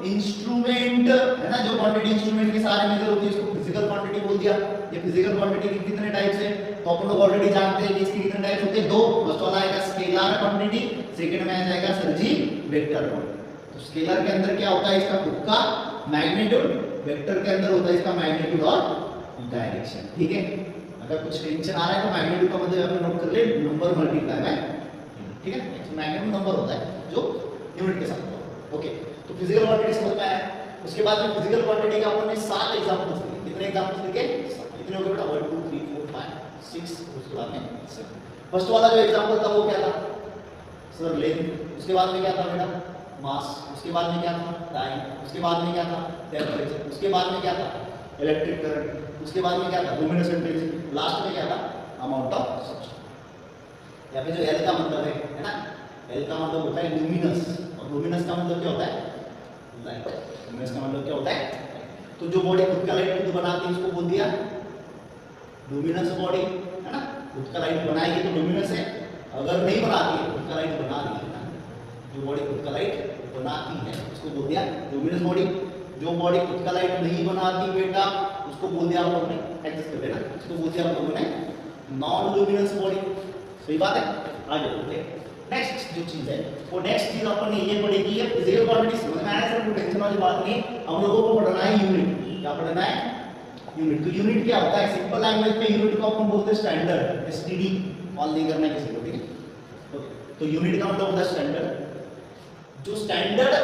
instrument, है ना। जो क्वांटिटी इंस्ट्रूमेंट के सारे मेजर होती है उसको फिजिकल क्वांटिटी बोल दिया। ये फिजिकल क्वांटिटी के कितने टाइप्स है तो अपन लोग ऑलरेडी जानते हैं कि इसके कितने टाइप्स होते हैं, 2। फर्स्ट वाला आएगा स्केलर क्वांटिटी, सेकंड में आ जाएगा सर जी वेक्टर क्वांटिटी। तो स्केलर के अंदर क्या होता है? इसका खुद का मैग्नीट्यूड, वेक्टर के अंदर होता है इसका मैग्नीट्यूड और डायरेक्शन, ठीक है। अगर कुछ टेंशन आ रहा है तो मैग्नीट्यूड का मतलब यहाँ पे नोट कर ले, नंबर मल्टीप्लाई में, ठीक है, मैग्नीट्यूड नंबर होता है जो यूनिट के साथ होता है। ओके, तो फिजिकल क्वांटिटी समझ में आया। उसके बाद में फिजिकल क्वांटिटी का अपन ने 7 एग्जांपल्स लिए। कितने एग्जांपल्स लिखे? कितने हो गए बेटा? 1 2 3 4 5 6। उसके बाद में फर्स्ट वाला जो एग्जांपल था वो क्या था? Sir length. उसके बाद में क्या था बेटा? मास। उसके बाद में क्या था? टाइम। उसके बाद में क्या था? टेम्परेचर। उसके बाद में क्या था? Electric current. उसके बाद में क्या था? Luminous intensity. लास्ट में क्या था? Amount of substance. यहाँ पे जो एल का मतलब है ना, एल का मतलब होता है लुमिनस, और लुमिनस का मतलब क्या होता है? लाइट। लुमिनस का मतलब क्या होता है? तो जो बॉडी खुद का लाइट खुद बनाती है उसको बोल दिया लुमिनस बॉडी, है ना। खुद का लाइट बनाएगी तो लुमिनस है, अगर नहीं बनाती है, खुद का लाइट बना रही है ना, जो बॉडी खुद का लाइट बनाती है उसको बोल दिया लुमिनस बॉडी। जो बॉडी खुद का लाइट नहीं बनाती बेटा उसको बोल दिया हम लोगों ने, एडजस्ट कर देना, उसको बोल दिया हम लोगों ने नॉन लुमिनस बॉडी। सही बात है। आगे बढ़ते हैं। नेक्स्ट जो चीज है वो नेक्स्ट चीज अपन ने ये पढ़ी कि फिजिकल क्वांटिटी समझ में आया सर, कोई टेंशन वाली बात नहीं। हम लोगों को पढ़ना है यूनिट। क्या पढ़ना है? यूनिट। तो यूनिट क्या होता है? सिंपल लैंग्वेज में यूनिट को अपन बोलते हैं स्टैंडर्ड, एसटीडी। कॉल नहीं करना है किसी को, ठीक है। तो यूनिट का मतलब होता है स्टैंडर्ड। जो स्टैंडर्ड